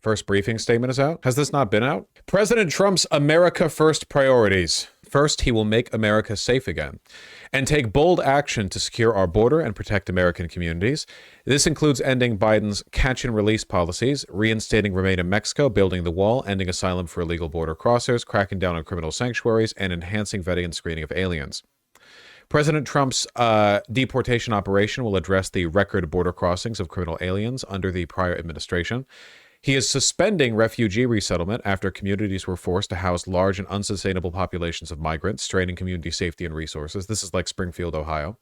First briefing statement is out. Has this not been out? President Trump's America First priorities. First, he will make America safe again and take bold action to secure our border and protect American communities. This includes ending Biden's catch and release policies, reinstating Remain in Mexico, building the wall, ending asylum for illegal border crossers, cracking down on criminal sanctuaries, and enhancing vetting and screening of aliens. President Trump's deportation operation will address the record border crossings of criminal aliens under the prior administration. He is suspending refugee resettlement after communities were forced to house large and unsustainable populations of migrants, straining community safety and resources. This is like Springfield, Ohio,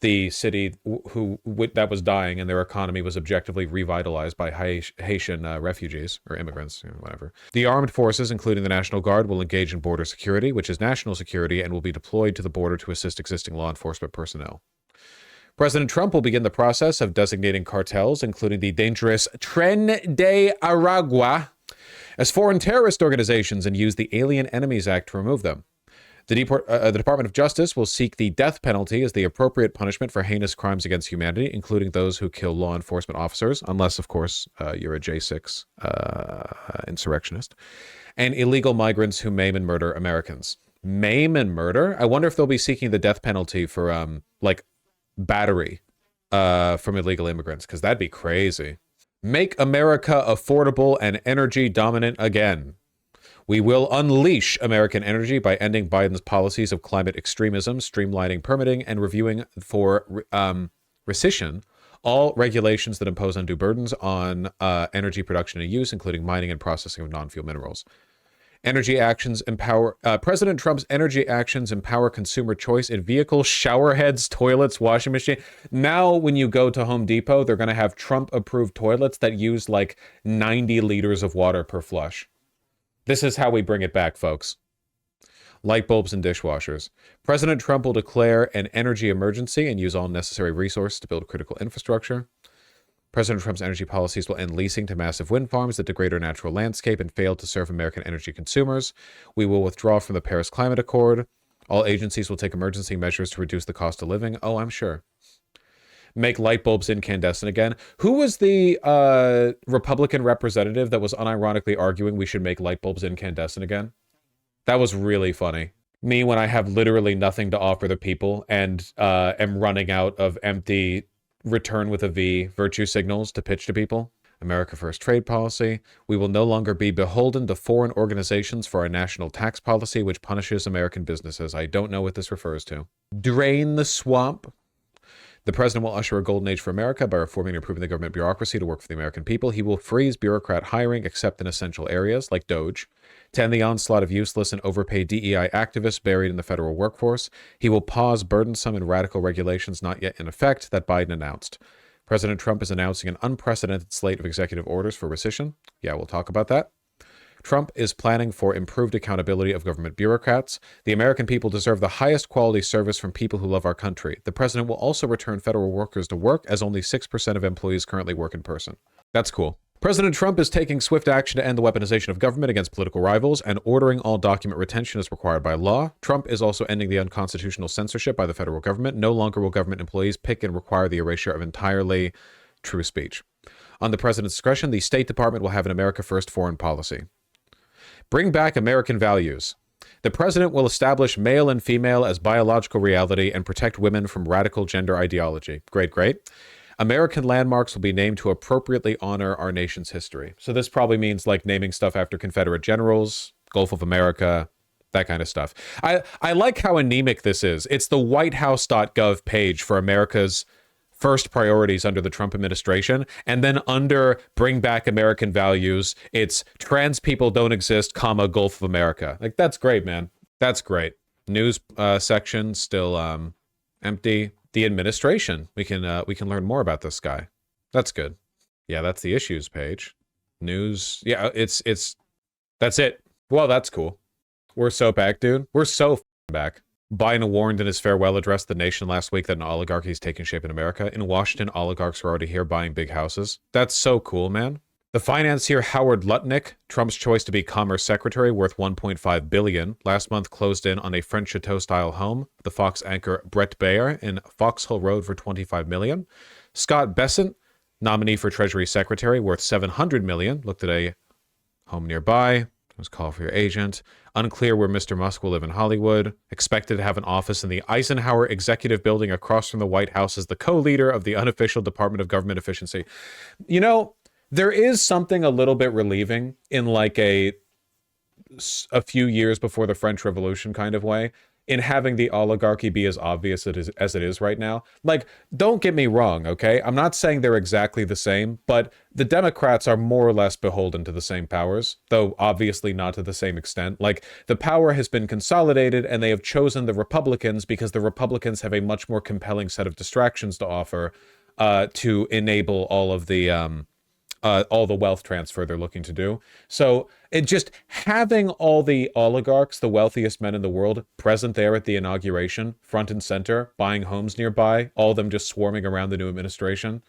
the city that was dying and their economy was objectively revitalized by Haitian refugees or immigrants, whatever. The armed forces, including the National Guard, will engage in border security, which is national security, and will be deployed to the border to assist existing law enforcement personnel. President Trump will begin the process of designating cartels, including the dangerous Tren de Aragua, as foreign terrorist organizations and use the Alien Enemies Act to remove them. The Department of Justice will seek the death penalty as the appropriate punishment for heinous crimes against humanity, including those who kill law enforcement officers, unless, of course, you're a J6 insurrectionist, and illegal migrants who maim and murder Americans. Maim and murder? I wonder if they'll be seeking the death penalty for, battery from illegal immigrants, because that'd be crazy. Make America affordable and energy dominant again. We will unleash American energy by ending Biden's policies of climate extremism, streamlining permitting, and reviewing for rescission all regulations that impose undue burdens on energy production and use, including mining and processing of non-fuel minerals. President Trump's energy actions empower consumer choice in vehicles, shower heads, toilets, washing machine. Now, when you go to Home Depot, they're going to have Trump-approved toilets that use like 90 liters of water per flush. This is how we bring it back, folks. Light bulbs and dishwashers. President Trump will declare an energy emergency and use all necessary resources to build critical infrastructure. President Trump's energy policies will end leasing to massive wind farms that degrade our natural landscape and fail to serve American energy consumers. We will withdraw from the Paris Climate Accord. All agencies will take emergency measures to reduce the cost of living. Oh, I'm sure. Make light bulbs incandescent again. Who was the Republican representative that was unironically arguing we should make light bulbs incandescent again? That was really funny. Me, when I have literally nothing to offer the people and am running out of empty return with a V virtue signals to pitch to people. America First trade policy. We will no longer be beholden to foreign organizations for our national tax policy, which punishes American businesses. I don't know what this refers to. Drain the swamp. The president will usher a golden age for America by reforming and improving the government bureaucracy to work for the American people. He will freeze bureaucrat hiring except in essential areas like DOGE, to end the onslaught of useless and overpaid DEI activists buried in the federal workforce. He will pause burdensome and radical regulations not yet in effect that Biden announced. President Trump is announcing an unprecedented slate of executive orders for rescission. Yeah, we'll talk about that. Trump is planning for improved accountability of government bureaucrats. The American people deserve the highest quality service from people who love our country. The president will also return federal workers to work, as only 6% of employees currently work in person. That's cool. President Trump is taking swift action to end the weaponization of government against political rivals and ordering all document retention as required by law. Trump is also ending the unconstitutional censorship by the federal government. No longer will government employees pick and require the erasure of entirely true speech. On the president's discretion, the State Department will have an America First foreign policy. Bring back American values. The president will establish male and female as biological reality and protect women from radical gender ideology. Great, great. American landmarks will be named to appropriately honor our nation's history. So this probably means like naming stuff after Confederate generals, Gulf of America, that kind of stuff. I like how anemic this is. It's the whitehouse.gov page for America's first priorities under the Trump administration. And then under bring back American values, it's trans people don't exist, comma, Gulf of America. Like, that's great, man. That's great. News section still empty. The administration. We can learn more about this guy. That's good. Yeah, that's the issues page. News. Yeah, it's that's it. Well, that's cool. We're so back, dude. We're so back. Biden warned in his farewell address to the nation last week that an oligarchy is taking shape in America. In Washington, oligarchs are already here buying big houses. That's so cool, man. The financier Howard Lutnick, Trump's choice to be Commerce Secretary, worth $1.5 billion, last month closed in on a French chateau-style home. The Fox anchor Brett Baer in Foxhole Road for $25 million. Scott Bessent, Nominee for Treasury Secretary, worth $700 million. Looked at a home nearby. Was call for your agent. Unclear where Mr. Musk will live in Hollywood. Expected to have an office in the Eisenhower Executive Building across from the White House as the co-leader of the unofficial Department of Government Efficiency. You know, there is something a little bit relieving in like a few years before the French Revolution kind of way, in having the oligarchy be as obvious as it is right now. Like, don't get me wrong, okay? I'm not saying they're exactly the same, but the Democrats are more or less beholden to the same powers, though obviously not to the same extent. Like, the power has been consolidated, and they have chosen the Republicans because the Republicans have a much more compelling set of distractions to offer to enable all the wealth transfer they're looking to do. So it just having all the oligarchs, the wealthiest men in the world, present there at the inauguration, front and center, buying homes nearby, all of them just swarming around the new administration.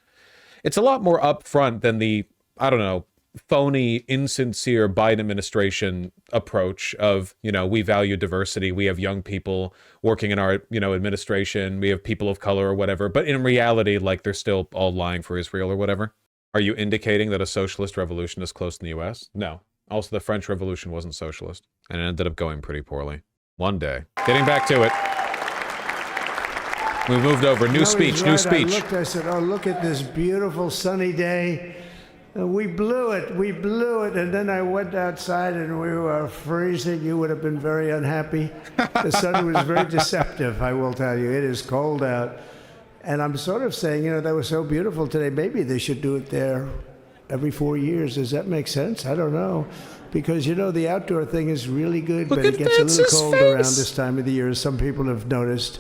It's a lot more upfront than the, I don't know, phony, insincere Biden administration approach of, you know, we value diversity, we have young people working in our, you know, administration, we have people of color or whatever. But in reality, like, they're still all lying for Israel or whatever. Are you indicating that a socialist revolution is close in the U.S.? No. Also, the French Revolution wasn't socialist, and it ended up going pretty poorly. One day. Getting back to it. We moved over. New speech. I looked, I said, oh, look at this beautiful sunny day. We blew it. And then I went outside and we were freezing. You would have been very unhappy. The sun was very deceptive, I will tell you. It is cold out. And I'm sort of saying, you know, that was so beautiful today. Maybe they should do it there every 4 years. Does that make sense? I don't know. Because, you know, the outdoor thing is really good, but it gets a little cold around this time of the year, as some people have noticed.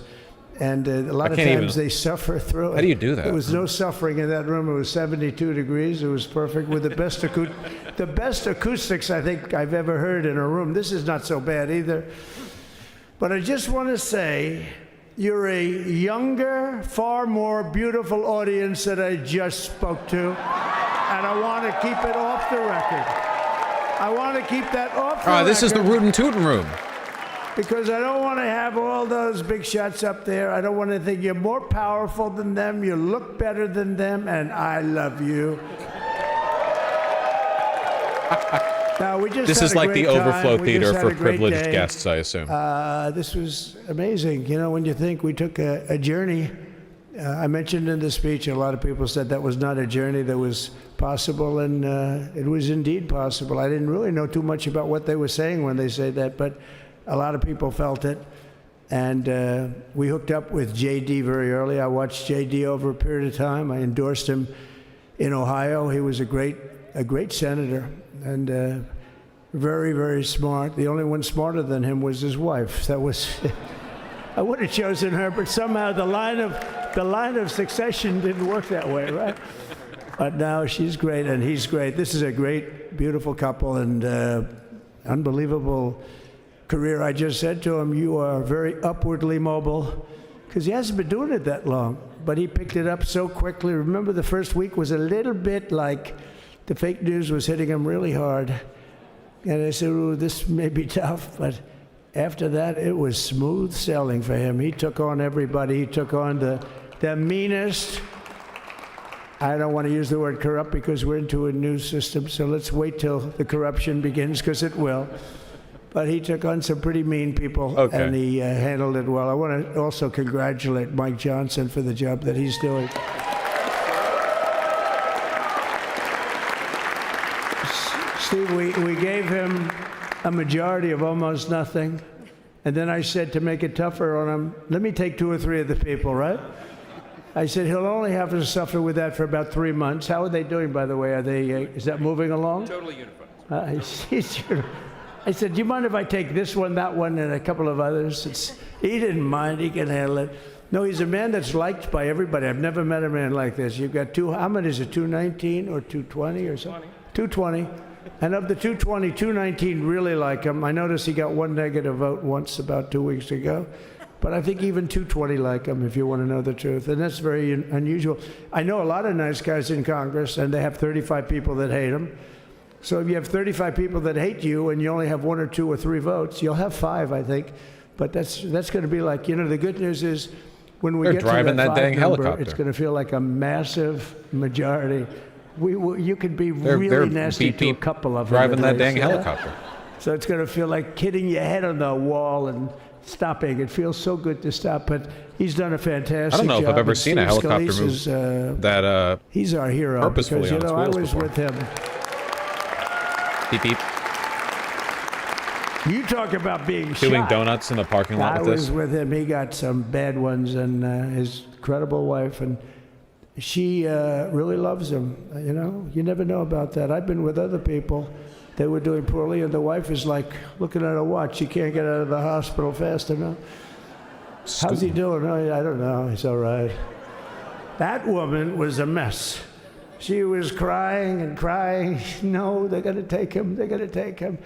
And a lot of times they suffer through it. How do you do that? There was no suffering in that room. It was 72 degrees. It was perfect with the best acoustics I think I've ever heard in a room. This is not so bad either. But I just want to say, you're a younger, far more beautiful audience that I just spoke to, and I want to keep it off the record. I want to keep that off the record. This is the Rootin' Tootin' Room. Because I don't want to have all those big shots up there. I don't want to think you're more powerful than them, you look better than them, and I love you. Now, this is like the overflow theater for privileged guests, I assume. This was amazing. You know, when you think we took a journey, I mentioned in the speech, a lot of people said that was not a journey that was possible, and it was indeed possible. I didn't really know too much about what they were saying when they said that, but a lot of people felt it. And we hooked up with J.D. very early. I watched J.D. over a period of time. I endorsed him in Ohio. He was a great senator, and very, very smart. The only one smarter than him was his wife. That was, I would have chosen her, but somehow the line of succession didn't work that way, right? But now she's great and he's great. This is a great, beautiful couple, and unbelievable career. I just said to him, you are very upwardly mobile, because he hasn't been doing it that long, but he picked it up so quickly. Remember, the first week was a little bit like the fake news was hitting him really hard. And I said, ooh, this may be tough, but after that, it was smooth sailing for him. He took on everybody. He took on the meanest. I don't want to use the word corrupt because we're into a new system, so let's wait till the corruption begins, because it will. But he took on some pretty mean people, and he handled it well. I want to also congratulate Mike Johnson for the job that he's doing. Steve, we gave him a majority of almost nothing, and then I said, to make it tougher on him, let me take 2 or 3 of the people, right? I said, he'll only have to suffer with that for about 3 months. How are they doing, by the way? Are they? Is that moving along? Totally unified. I said, do you mind if I take this one, that one, and a couple of others? He didn't mind. He can handle it. No, he's a man that's liked by everybody. I've never met a man like this. You've got how many is it, 219 or 220 or something? 220. And of the 220, 219 really like him. I noticed he got 1 negative vote once about 2 weeks ago. But I think even 220 like him, if you want to know the truth. And that's very unusual. I know a lot of nice guys in Congress, and they have 35 people that hate him. So if you have 35 people that hate you and you only have 1 or 2 or 3 votes, you'll have 5, I think. But that's going to be like, you know, the good news is when we They're get to driving that 5 dang number, helicopter. it's going to feel like a massive majority. You could be They're really nasty beep, to a beep, couple of them. driving at that least, dang helicopter. So it's going to feel like hitting your head on the wall and stopping. It feels so good to stop, but he's done a fantastic job. I don't know if I've ever And seen a Steve helicopter Scalise move that he's our hero purposefully because, on its I wheels was before. with him. beep beep You talk about being doing shot. donuts in the parking lot I with was this. with him. He got some bad ones, and his incredible wife, and she really loves him. You never know about that. I've been with other people that were doing poorly, and the wife is like looking at a watch. She can't get out of the hospital fast enough. How's he doing? Oh, I don't know. He's all right. That woman was a mess. She was crying and crying. No, they're going to take him. They're going to take him.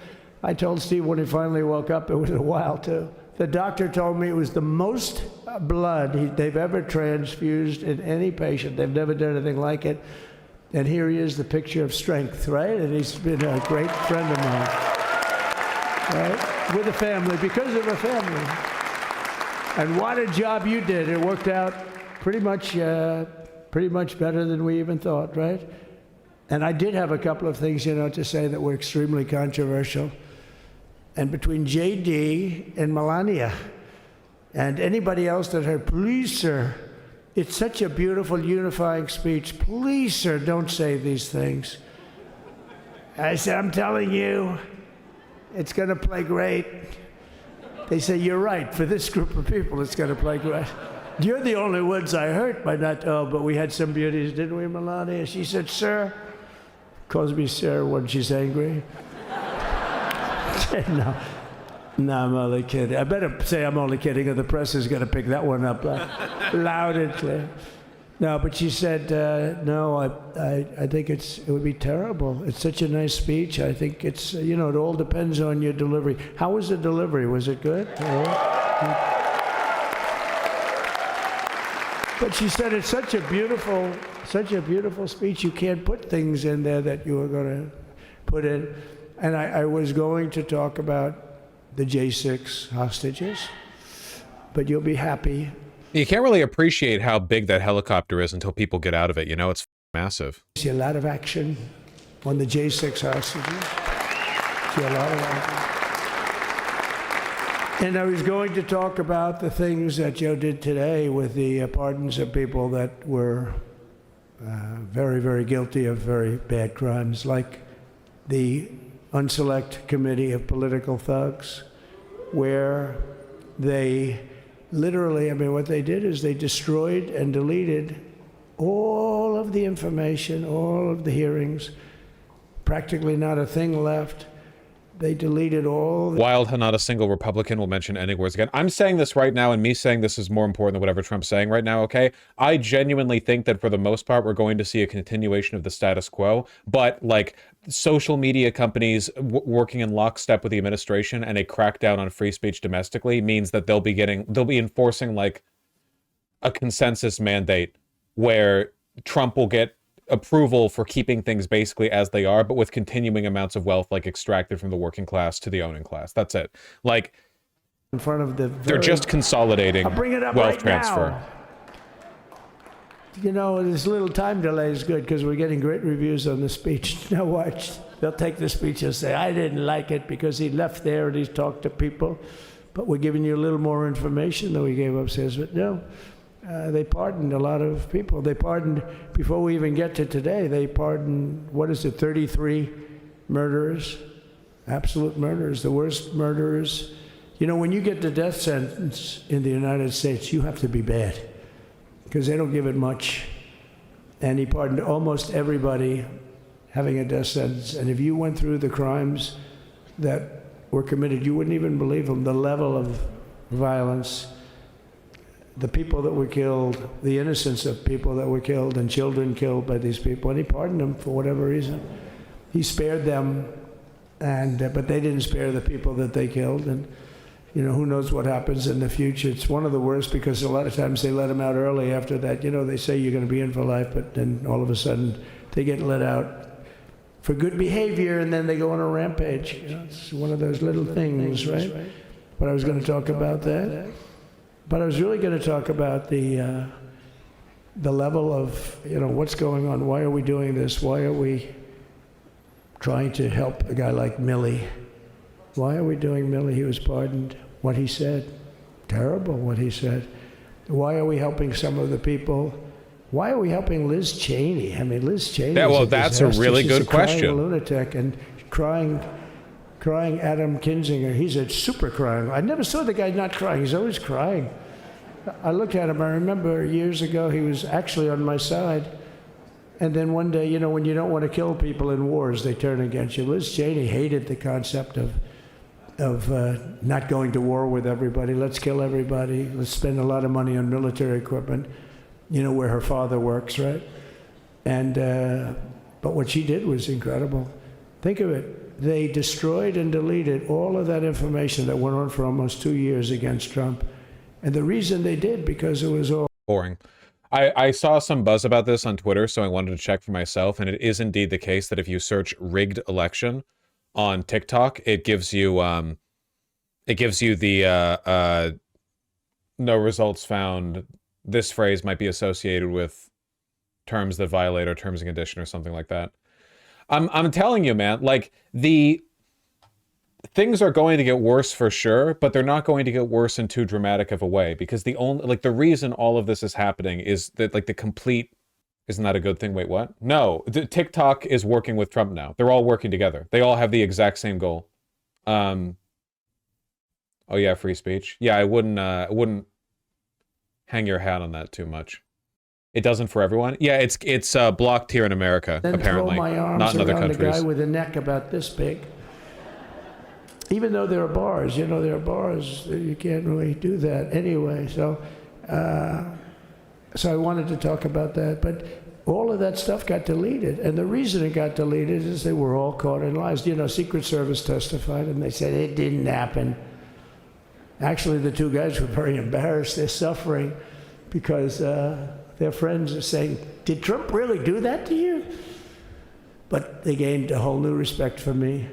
I told Steve when he finally woke up, it was a while too. The doctor told me it was the most blood they've ever transfused in any patient. They've never done anything like it. And here he is, the picture of strength, right? And he's been a great friend of mine, right? With a family, because of a family. And what a job you did. It worked out pretty much better than we even thought, right? And I did have a couple of things, to say that were extremely controversial. And between J.D. and Melania and anybody else that heard, please, sir, it's such a beautiful unifying speech. Please, sir, don't say these things. I said, I'm telling you, it's going to play great. They say, you're right. For this group of people, it's going to play great. You're the only ones I hurt by not, but we had some beauties, didn't we, Melania? She said, sir, calls me sir when she's angry. No, I'm only kidding. I better say I'm only kidding, or the press is going to pick that one up loud and clear. No, but she said, no, I think it would be terrible. It's such a nice speech. I think it's, it all depends on your delivery. How was the delivery? Was it good? But she said it's such a beautiful speech. You can't put things in there that you were going to put in. And I was going to talk about the J6 hostages, but you'll be happy. You can't really appreciate how big that helicopter is until people get out of it. It's massive. See a lot of action on the J6 hostages. See a lot of action. And I was going to talk about the things that Joe did today with the pardons of people that were very, very guilty of very bad crimes, like the Unselect Committee of Political Thugs, where they literally, what they did is they destroyed and deleted all of the information, all of the hearings, practically not a thing left. They deleted all. Wild how not a single Republican will mention any words again. I'm saying this right now, and me saying this is more important than whatever Trump's saying right now, okay? I genuinely think that for the most part, we're going to see a continuation of the status quo, but social media companies working in lockstep with the administration and a crackdown on free speech domestically means that they'll be enforcing a consensus mandate where Trump will get approval for keeping things basically as they are, but with continuing amounts of wealth extracted from the working class to the owning class. That's it. In front of the They're just consolidating I'll bring it up wealth right transfer. Now. This little time delay is good because we're getting great reviews on the speech. Now watch. They'll take the speech and say, I didn't like it because he left there and he's talked to people, but we're giving you a little more information than we gave upstairs. But no. They pardoned a lot of people. They pardoned, before we even get to today, they pardoned, 33 murderers, absolute murderers, the worst murderers. When you get the death sentence in the United States, you have to be bad because they don't give it much. And he pardoned almost everybody having a death sentence. And if you went through the crimes that were committed, you wouldn't even believe them, the level of violence. The people that were killed, the innocence of people that were killed and children killed by these people, and he pardoned them for whatever reason. He spared them, but they didn't spare the people that they killed, and who knows what happens in the future. It's one of the worst because a lot of times they let them out early after that. They say you're going to be in for life, but then all of a sudden they get let out for good behavior, and then they go on a rampage. It's one of those little things, right? But I was going to talk about that. But I was really going to talk about the level of, what's going on. Why are we doing this? Why are we trying to help a guy like Milley? Why are we doing Milley? He was pardoned. What he said, terrible what he said. Why are we helping some of the people? Why are we helping Liz Cheney? I mean, Liz Cheney. Yeah, well, that's a really good question. Crying lunatic and crying Adam Kinzinger. He's a super crying. I never saw the guy not crying. He's always crying. I looked at him. I remember years ago he was actually on my side. And then one day, when you don't want to kill people in wars, they turn against you. Liz Cheney hated the concept of not going to war with everybody. Let's kill everybody. Let's spend a lot of money on military equipment, where her father works, right? And but what she did was incredible. Think of it. They destroyed and deleted all of that information that went on for almost 2 years against Trump. And the reason they did, because it was all boring. I saw some buzz about this on Twitter, so I wanted to check for myself, and it is indeed the case that if you search rigged election on TikTok, it gives you the no results found. This phrase might be associated with terms that violate our terms and condition or something like that. I'm telling you, man, like the things are going to get worse for sure, but they're not going to get worse in too dramatic of a way, because the reason all of this is happening is that isn't that a good thing? Wait, what? No, TikTok is working with Trump now. They're all working together. They all have the exact same goal. Oh yeah, free speech. Yeah, I wouldn't hang your hat on that too much. It doesn't for everyone. Yeah, it's blocked here in America, then apparently, throw my arms not in other around countries. A guy with a neck about this big. Even though there are bars, there are bars, you can't really do that anyway. So I wanted to talk about that. But all of that stuff got deleted. And the reason it got deleted is they were all caught in lies. Secret Service testified, and they said it didn't happen. Actually, the two guys were very embarrassed. They're suffering because their friends are saying, did Trump really do that to you? But they gained a whole new respect for me.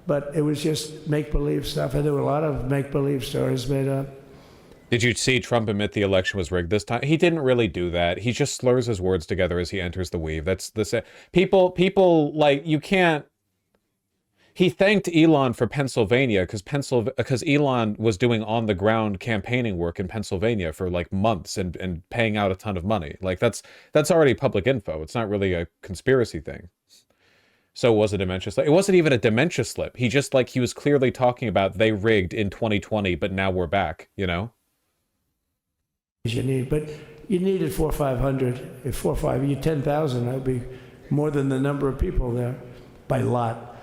But it was just make-believe stuff, and there were a lot of make-believe stories made up. Did you see Trump admit the election was rigged this time? He didn't really do that. He just slurs his words together as he enters the weave. That's the people like, you can't. He thanked Elon for Pennsylvania because Elon was doing on-the-ground campaigning work in Pennsylvania for like months and paying out a ton of money. Like that's already public info. It's not really a conspiracy thing. So it was a dementia slip. It wasn't even a dementia slip. He was clearly talking about they rigged in 2020, but now we're back, You need, but you needed 400 or 500. If 4 or 5, you 10,000, that would be more than the number of people there by lot.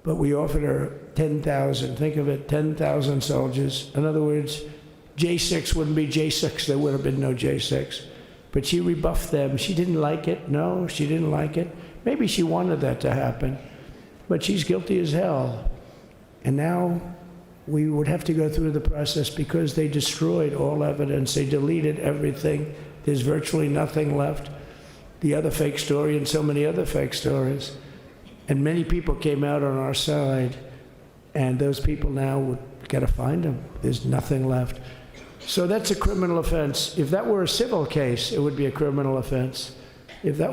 But we offered her 10,000. Think of it, 10,000 soldiers. In other words, J6 wouldn't be J6. There would have been no J6. But she rebuffed them. She didn't like it. No, she didn't like it. Maybe she wanted that to happen, but she's guilty as hell. And now we would have to go through the process because they destroyed all evidence. They deleted everything. There's virtually nothing left. The other fake story and so many other fake stories. And many people came out on our side, and those people now would got to find them. There's nothing left. So that's a criminal offense. If that were a civil case, it would be a criminal offense.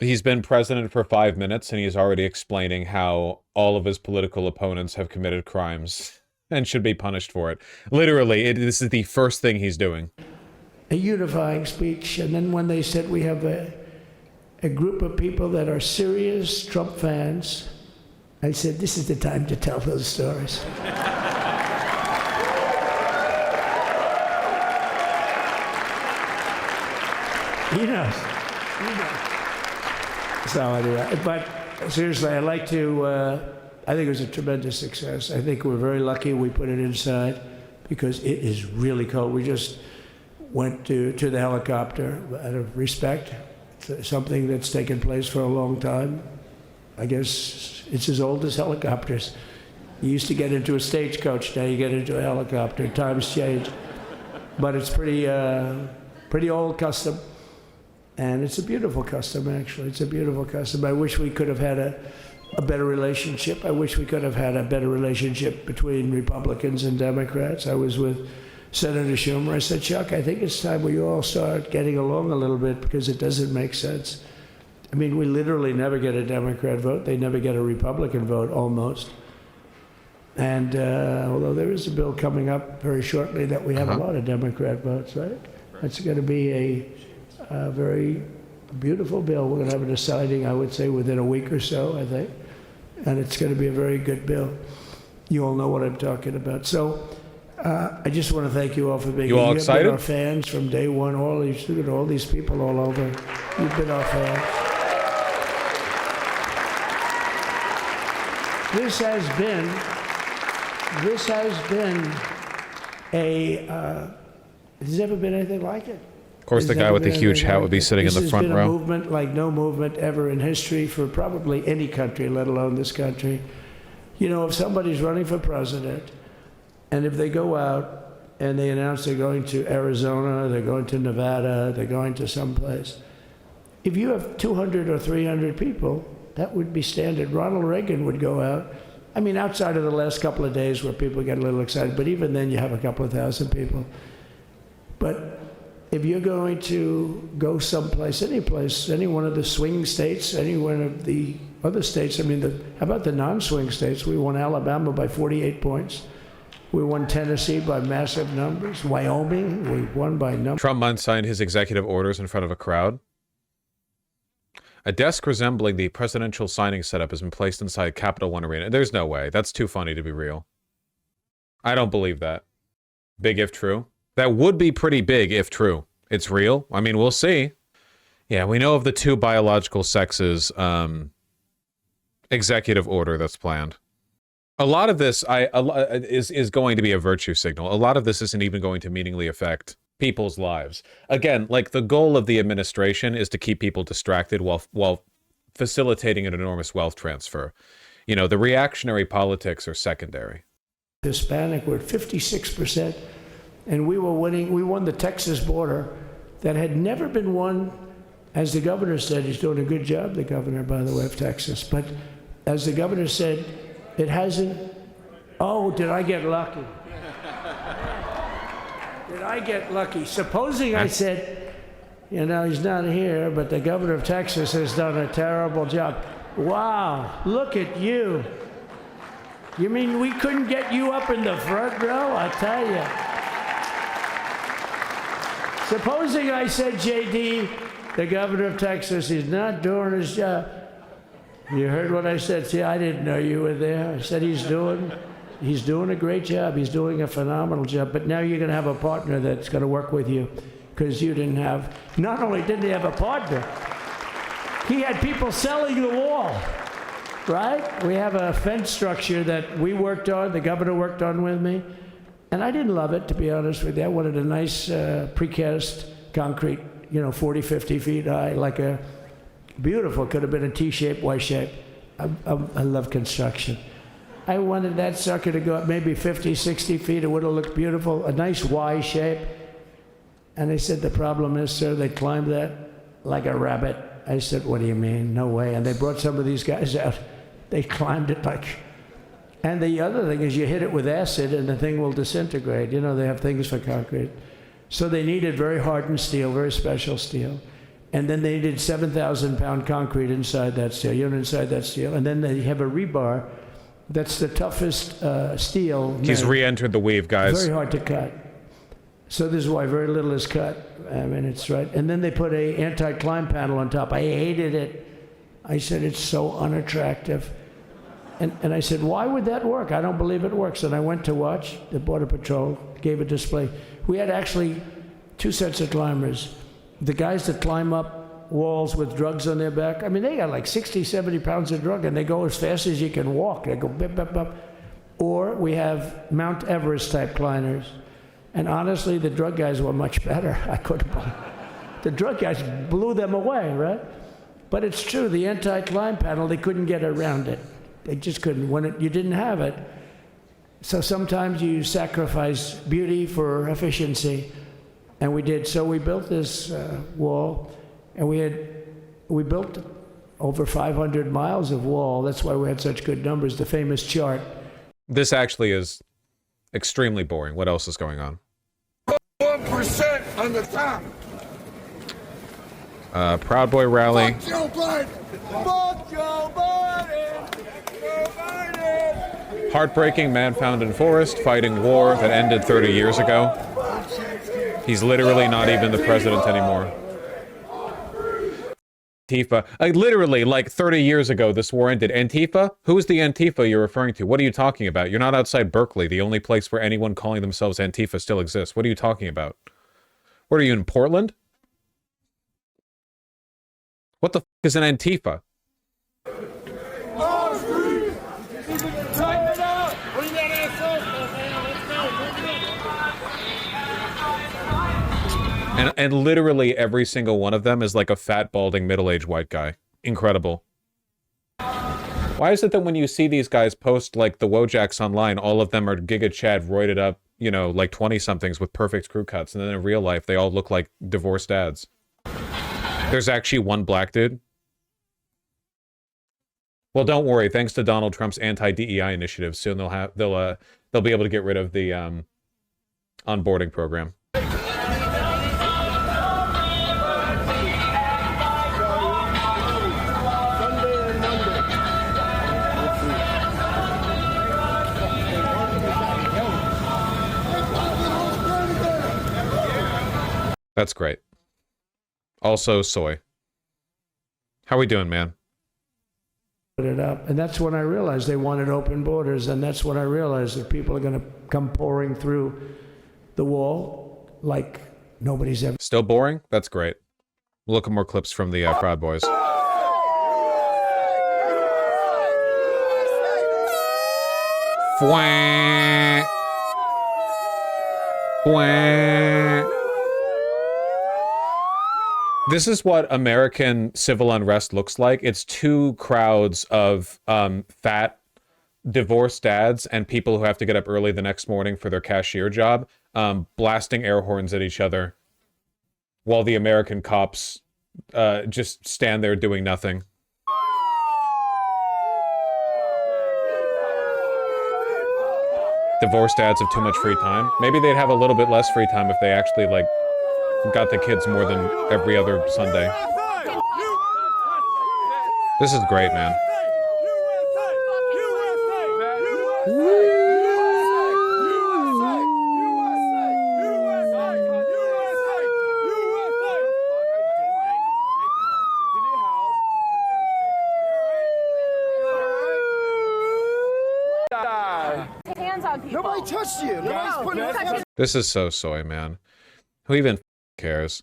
He's been president for 5 minutes, and he's already explaining how all of his political opponents have committed crimes and should be punished for it. Literally, this is the first thing he's doing. A unifying speech. And then when they said we have a group of people that are serious Trump fans, I said, this is the time to tell those stories. He knows. So anyway, but seriously, I'd like to, I think it was a tremendous success. I think we're very lucky we put it inside because it is really cold. We just went to the helicopter out of respect. It's something that's taken place for a long time. I guess it's as old as helicopters. You used to get into a stagecoach, now you get into a helicopter. Times change. But it's pretty old custom. And it's a beautiful custom, actually. It's a beautiful custom. I wish we could have had a better relationship. I wish we could have had a better relationship between Republicans and Democrats. I was with Senator Schumer. I said, Chuck, I think it's time we all start getting along a little bit because it doesn't make sense. I mean, we literally never get a Democrat vote. They never get a Republican vote, almost. And although there is a bill coming up very shortly that we have a lot of Democrat votes, right? It's going to be a very beautiful bill. We're going to have a deciding, I would say, within a week or so, I think. And it's going to be a very good bill. You all know what I'm talking about. So I just want to thank you all for being here. You all excited? You've been our fans from day one. All these people all over. You've been our fans. This has been there's never been anything like it. Of course, the guy with the huge hat would be sitting in the front row. This has been a movement like no movement ever in history for probably any country, let alone this country. You know, if somebody's running for president, and if they go out and they announce they're going to Arizona, they're going to Nevada, they're going to someplace, if you have 200 or 300 people, that would be standard. Ronald Reagan would go out. I mean, outside of the last couple of days where people get a little excited, but even then you have a couple of thousand people. But if you're going to go someplace, any place, any one of the swing states, any one of the other states, I mean, how about the non-swing states? We won Alabama by 48 points. We won Tennessee by massive numbers. Wyoming, we won by numbers. Trump signed his executive orders in front of a crowd. A desk resembling the presidential signing setup has been placed inside Capital One Arena. There's no way. That's too funny to be real. I don't believe that. Big if true. That would be pretty big if true. It's real. I mean, we'll see. Yeah, we know of the two biological sexes executive order that's planned. A lot of this is going to be a virtue signal. A lot of this isn't even going to meaningfully affect people's lives. Again, like the goal of the administration is to keep people distracted while facilitating an enormous wealth transfer. You know, the reactionary politics are secondary. Hispanic, we're at 56%, and we were winning. We won the Texas border that had never been won. As the governor said, he's doing a good job, the governor, by the way, of Texas. But as the governor said, it hasn't. Oh, did I get lucky? Did I get lucky? Supposing I said, you know, he's not here, but the governor of Texas has done a terrible job. Wow, look at you. You mean we couldn't get you up in the front row? I tell you. Supposing I said, JD, the governor of Texas, is not doing his job. You heard what I said. See, I didn't know you were there. I said he's doing a great job. He's doing a phenomenal job. But now you're going to have a partner that's going to work with you because you didn't have, not only didn't he have a partner, he had people selling the wall, right? We have a fence structure that we worked on, the governor worked on with me. And I didn't love it, to be honest with you. I wanted a nice precast concrete, you know, 40, 50 feet high, like a beautiful, could have been a T-shape, Y-shape. I love construction. I wanted that sucker to go up maybe 50, 60 feet. It would have looked beautiful, a nice Y shape. And they said, the problem is, sir, they climbed that like a rabbit. I said, what do you mean? No way. And they brought some of these guys out. They climbed it like... And the other thing is you hit it with acid and the thing will disintegrate. You know, they have things for concrete. So they needed very hardened steel, very special steel. And then they needed 7,000-pound concrete inside that steel, inside that steel. And then they have a rebar that's the toughest steel. He's re-entered the weave, guys. Very hard to cut. So this is why very little is cut. I mean, it's right. And then they put a anti-climb panel on top. I hated it. I said, it's so unattractive. And I said, why would that work? I don't believe it works. And I went to watch. The Border Patrol gave a display. We had actually two sets of climbers. The guys that climb up walls with drugs on their back, I mean, they got like 60, 70 pounds of drug, and they go as fast as you can walk. They go bip, bip, bip. Or we have Mount Everest type climbers. And honestly, the drug guys were much better. I couldn't believe it. The drug guys blew them away, right? But it's true, the anti-climb panel, they couldn't get around it. They just couldn't. You didn't have it. So sometimes you sacrifice beauty for efficiency. And we did. So we built this wall, and we built over 500 miles of wall. That's why we had such good numbers, the famous chart. This actually is extremely boring. What else is going on? 50% on the top. Proud Boy rally. Fuck Joe Biden. Fuck Joe Biden. Joe Biden. Heartbreaking man found in forest fighting war that ended 30 years ago. He's literally not even the president anymore. Antifa. Literally, like 30 years ago, this war ended. Antifa? Who's the Antifa you're referring to? What are you talking about? You're not outside Berkeley, the only place where anyone calling themselves Antifa still exists. What are you talking about? What are you, in Portland? What the f*** is an Antifa? And literally every single one of them is like a fat, balding, middle-aged white guy. Incredible. Why is it that when you see these guys post, like, the Wojaks online, all of them are Giga Chad roided up, you know, like 20-somethings with perfect crew cuts, and then in real life, they all look like divorced dads? There's actually one black dude. Well, don't worry. Thanks to Donald Trump's anti-DEI initiative, soon they'll be able to get rid of the onboarding program. That's great. Also, soy. How we doing, man? Put it up, and that's when I realized they wanted open borders, and that's when I realized that people are going to come pouring through the wall like nobody's ever. Still boring? That's great. We'll look at more clips from the Proud Boys. Fwang. Fwang. This is what American civil unrest looks like. It's two crowds of fat, divorced dads and people who have to get up early the next morning for their cashier job, blasting air horns at each other, while the American cops just stand there doing nothing. Divorced dads have too much free time. Maybe they'd have a little bit less free time if they actually, like, got the kids more than every other Sunday. This is great, man. Hands on people. Nobody touched you. Nobody's putting hands. This is so soy, man. Who even cares?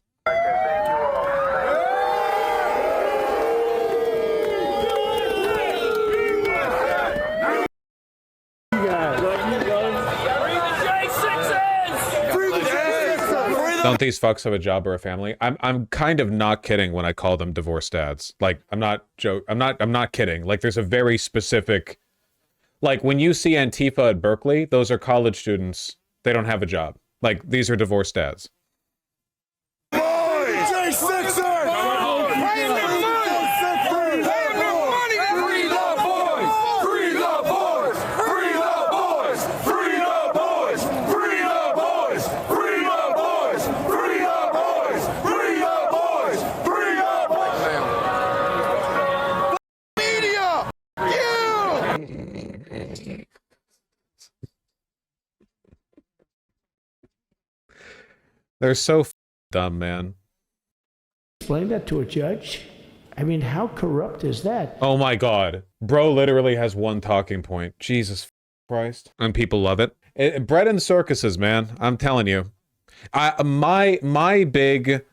Don't these fucks have a job or a family? I'm kind of not kidding when I call them divorced dads. Like, I'm not kidding. Like, there's a very specific, like, when you see Antifa at Berkeley, those are college students. They don't have a job. Like, these are divorced dads. They're so dumb, man. Explain that to a judge? I mean, how corrupt is that? Oh my god. Bro literally has one talking point. Jesus Christ. And people love it. Bread and circuses, man. I'm telling you. My big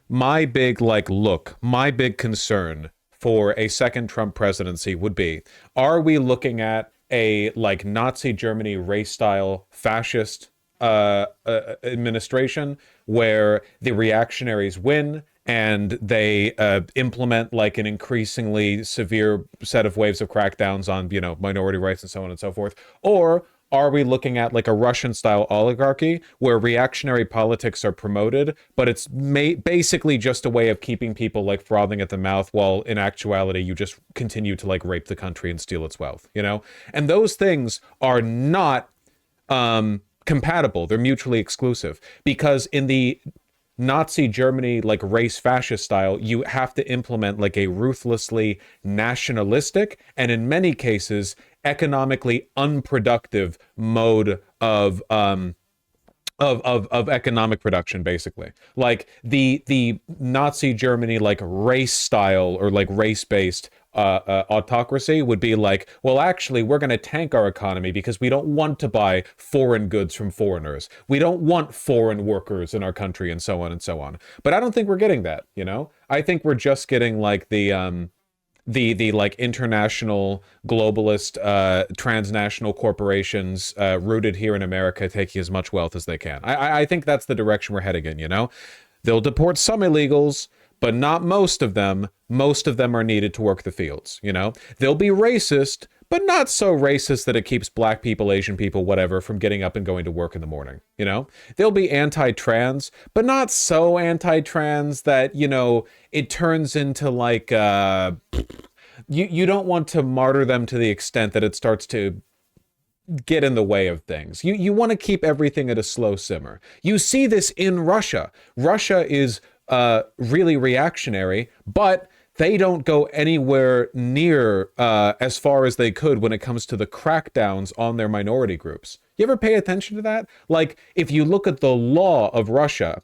concern for a second Trump presidency would be, are we looking at a, like, Nazi Germany race-style fascist administration where the reactionaries win and they implement, like, an increasingly severe set of waves of crackdowns on, you know, minority rights and so on and so forth? Or are we looking at, like, a Russian-style oligarchy where reactionary politics are promoted, but it's basically just a way of keeping people, like, frothing at the mouth, while in actuality you just continue to, like, rape the country and steal its wealth, you know? And those things are not compatible. They're mutually exclusive, because in the Nazi Germany, like race fascist style, you have to implement like a ruthlessly nationalistic and in many cases economically unproductive mode of economic production, basically. Like the Nazi Germany like race style or like race-based autocracy would be like, well, actually, we're going to tank our economy because we don't want to buy foreign goods from foreigners. We don't want foreign workers in our country, and so on and so on. But I don't think we're getting that, you know? I think we're just getting like the like international globalist transnational corporations rooted here in America taking as much wealth as they can. I think that's the direction we're heading in, you know? They'll deport some illegals, but not most of them. Most of them are needed to work the fields, you know? They'll be racist, but not so racist that it keeps black people, Asian people, whatever, from getting up and going to work in the morning, you know? They'll be anti-trans, but not so anti-trans that, you know, it turns into like, you don't want to martyr them to the extent that it starts to get in the way of things. You want to keep everything at a slow simmer. You see this in Russia. Russia is really reactionary, but they don't go anywhere near as far as they could when it comes to the crackdowns on their minority groups. You ever pay attention to that? Like, if you look at the law of Russia,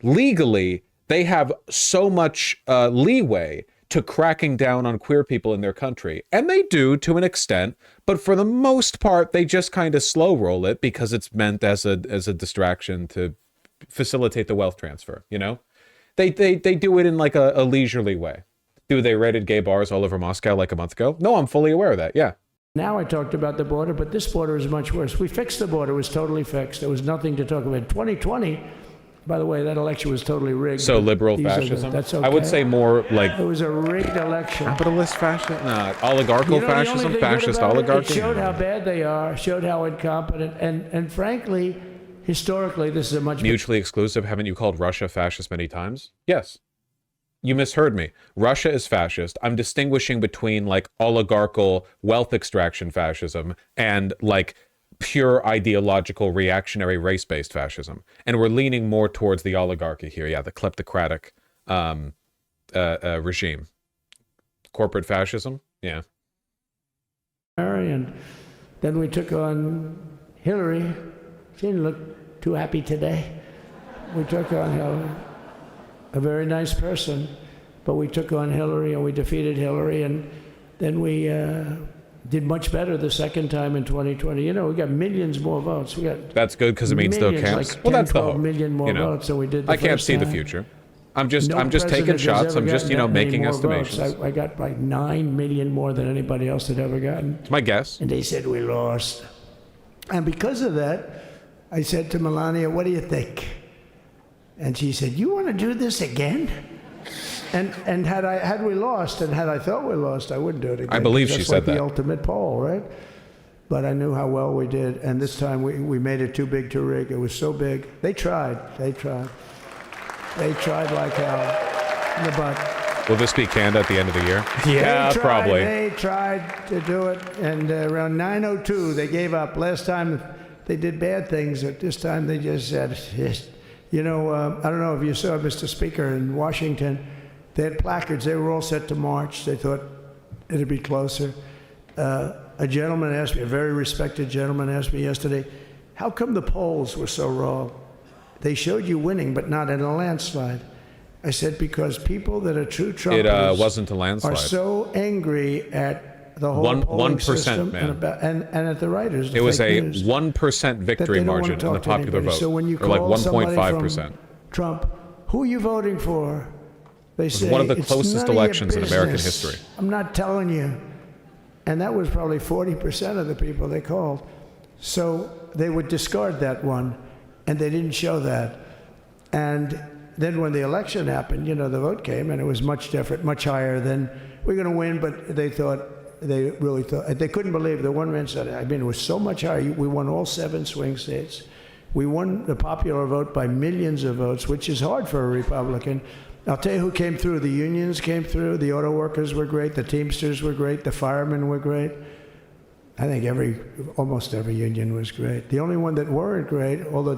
legally, they have so much leeway to cracking down on queer people in their country. And they do to an extent, but for the most part, they just kind of slow roll it because it's meant as a distraction to facilitate the wealth transfer, you know? They do it in like a leisurely way. Do they raided gay bars all over Moscow like a month ago? No, I'm fully aware of that, yeah. Now I talked about the border, but this border is much worse. We fixed the border. It was totally fixed. There was nothing to talk about. 2020, by the way, that election was totally rigged. So liberal fascism? That's okay. I would say more like... It was a rigged election. Capitalist fascism? No, oligarchical fascism? Fascist oligarchy? It showed how bad they are, showed how incompetent, and frankly, historically, this is a much... Mutually exclusive? Haven't you called Russia fascist many times? Yes. You misheard me. Russia is fascist. I'm distinguishing between like oligarchical wealth extraction fascism and like pure ideological reactionary race-based fascism. And we're leaning more towards the oligarchy here. Yeah, the kleptocratic regime. Corporate fascism? Yeah. And then we took on Hillary. She didn't look too happy today. We took on Hillary. A very nice person, but we took on Hillary and we defeated Hillary, and then we did much better the second time in 2020. You know, we got millions more votes. We got that's good because it means no camps. Like well, that's the hope. Million more votes than we did. I can't see the future. I'm just taking shots. I'm just making estimations. I got like 9 million more than anybody else had ever gotten. It's my guess. And they said we lost, and because of that, I said to Melania, "What do you think?" And she said, "You want to do this again?" And had we lost, and had I thought we lost, I wouldn't do it again. I believe she said that. That's like the ultimate poll, right? But I knew how well we did, and this time we made it too big to rig. It was so big. They tried like hell in the butt. Will this be canned at the end of the year? Yeah, probably. They tried to do it, and around 9:02 they gave up. Last time they did bad things, but this time they just said, you know, I don't know if you saw Mr. Speaker in Washington. They had placards. They were all set to march. They thought it'd be closer. A gentleman asked me, a very respected gentleman asked me yesterday, how come the polls were so wrong? They showed you winning, but not in a landslide. I said, because people that are true Trumpers wasn't a landslide. Are so angry at the whole polling system and at the writers. It was a 1% victory margin in the popular vote, so when you or like call 1.5%. Trump, who are you voting for? They say, one of the closest elections in American history. I'm not telling you. And that was probably 40% of the people they called. So they would discard that one, and they didn't show that. And then when the election happened, you know, the vote came, and it was much different, much higher than, we're going to win, but they really thought, they couldn't believe the one man said, I mean, it was so much higher. We won all 7 swing states. We won the popular vote by millions of votes, which is hard for a Republican. I'll tell you who came through. The unions came through. The auto workers were great. The Teamsters were great. The firemen were great. I think almost every union was great. The only one that weren't great, although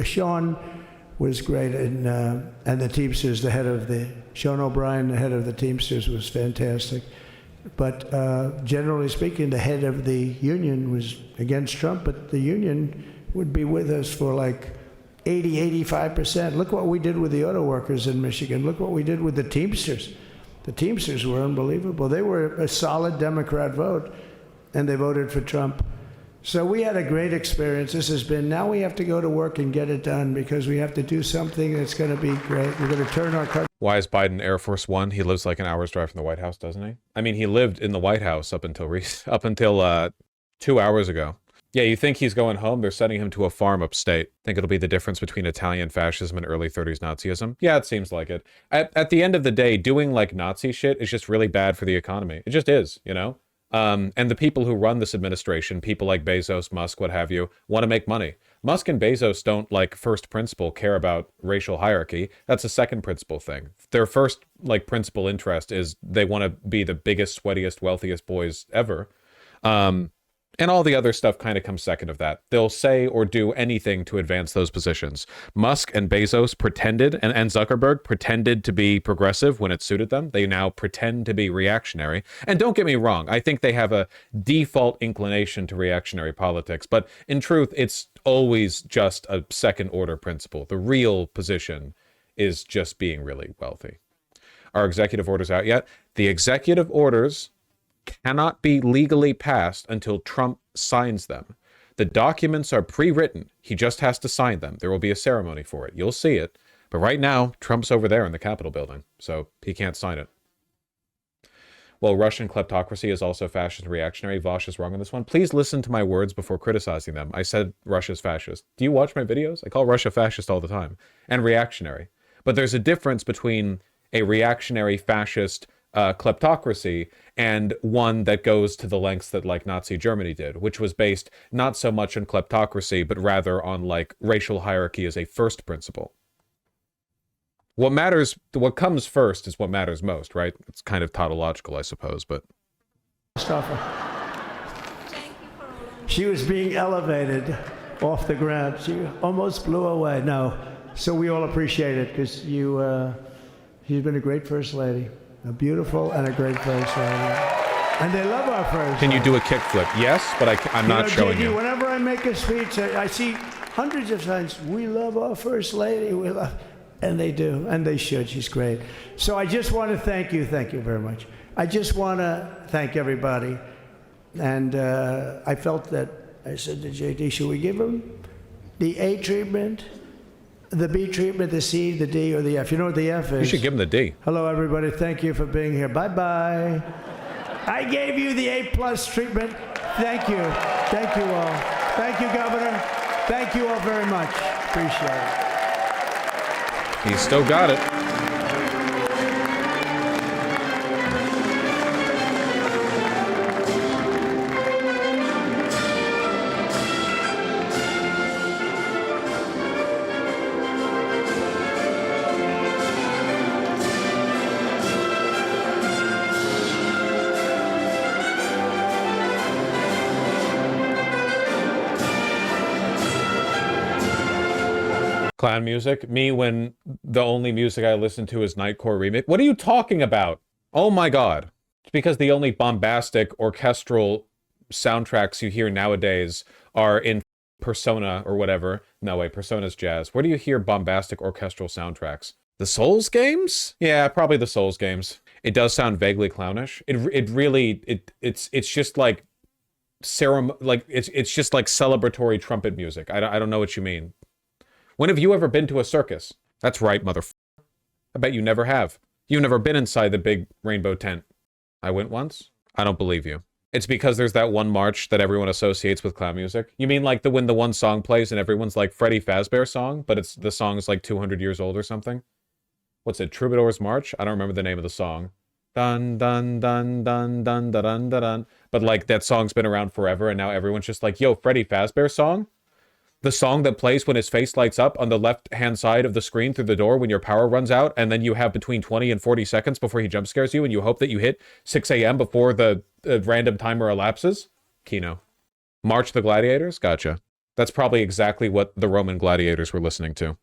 Sean was great, and the Teamsters, Sean O'Brien, the head of the Teamsters, was fantastic. But generally speaking, the head of the union was against Trump, but the union would be with us for like 85%. Look what we did with the auto workers in Michigan. Look what we did with the Teamsters. The Teamsters were unbelievable. They were a solid Democrat vote, and they voted for Trump. So we had a great experience. Now we have to go to work and get it done, because we have to do something that's going to be great. We're going to turn our country. Why is Biden Air Force One? He lives like an hour's drive from the White House, doesn't he? I mean, he lived in the White House up until 2 hours ago. Yeah, you think he's going home? They're sending him to a farm upstate. Think it'll be the difference between Italian fascism and early 30s Nazism? Yeah, it seems like it. At the end of the day, doing like Nazi shit is just really bad for the economy. It just is, you know? And the people who run this administration, people like Bezos, Musk, what have you, want to make money. Musk and Bezos don't, like, first principle care about racial hierarchy. That's a second principle thing. Their first, like, principal interest is they want to be the biggest, sweatiest, wealthiest boys ever. And all the other stuff kind of comes second of that. They'll say or do anything to advance those positions. Musk and Bezos pretended, and Zuckerberg pretended to be progressive when it suited them. They now pretend to be reactionary. And don't get me wrong, I think they have a default inclination to reactionary politics. But in truth, it's always just a second order principle. The real position is just being really wealthy. Are executive orders out yet? The executive orders cannot be legally passed until Trump signs them. The documents are pre-written. He just has to sign them. There will be a ceremony for it. You'll see it. But right now, Trump's over there in the Capitol building, so he can't sign it. Well, Russian kleptocracy is also fascist and reactionary. Vosh is wrong on this one. Please listen to my words before criticizing them. I said Russia's fascist. Do you watch my videos? I call Russia fascist all the time. And reactionary. But there's a difference between a reactionary fascist kleptocracy and one that goes to the lengths that like Nazi Germany did, which was based not so much on kleptocracy, but rather on like racial hierarchy as a first principle. What matters, what comes first is what matters most, right? It's kind of tautological, I suppose, but... She was being elevated off the ground. She almost blew away. No, so we all appreciate it, because she's been a great First Lady. A beautiful and a great First Lady. And they love our First Can Lady. you do a kickflip? Yes, but I'm not showing JD, you. Whenever I make a speech, I see hundreds of times, we love our First Lady, we love... And they do, and they should. She's great. So I just want to thank you very much. I just want to thank everybody. And I felt that, I said to JD, should we give him the A treatment, the B treatment, the C, the D, or the F? You know what the F is? You should give him the D. Hello, everybody. Thank you for being here. Bye-bye. I gave you the A+ treatment. Thank you. Thank you all. Thank you, Governor. Thank you all very much. Appreciate it. He's still got it. Clown music. Me when the only music I listen to is Nightcore remix. What are you talking about? Oh my god. It's because the only bombastic orchestral soundtracks you hear nowadays are in Persona or whatever. No way, Persona's jazz. Where do you hear bombastic orchestral soundtracks? The Souls games? Yeah, probably the Souls games. It does sound vaguely clownish. It's just like it's just like celebratory trumpet music. I don't know what you mean. When have you ever been to a circus? That's right, motherfucker. I bet you never have. You've never been inside the big rainbow tent. I went once? I don't believe you. It's because there's that one march that everyone associates with clown music. You mean like when the one song plays and everyone's like Freddie Fazbear song, but the song is like 200 years old or something? What's it, Troubadour's March? I don't remember the name of the song. Dun dun dun dun dun dun dun dun dun. But like that song's been around forever and now everyone's just like, yo, Freddie Fazbear song? The song that plays when his face lights up on the left-hand side of the screen through the door when your power runs out, and then you have between 20 and 40 seconds before he jump scares you, and you hope that you hit 6 a.m. before the random timer elapses? Kino. March the Gladiators? Gotcha. That's probably exactly what the Roman gladiators were listening to.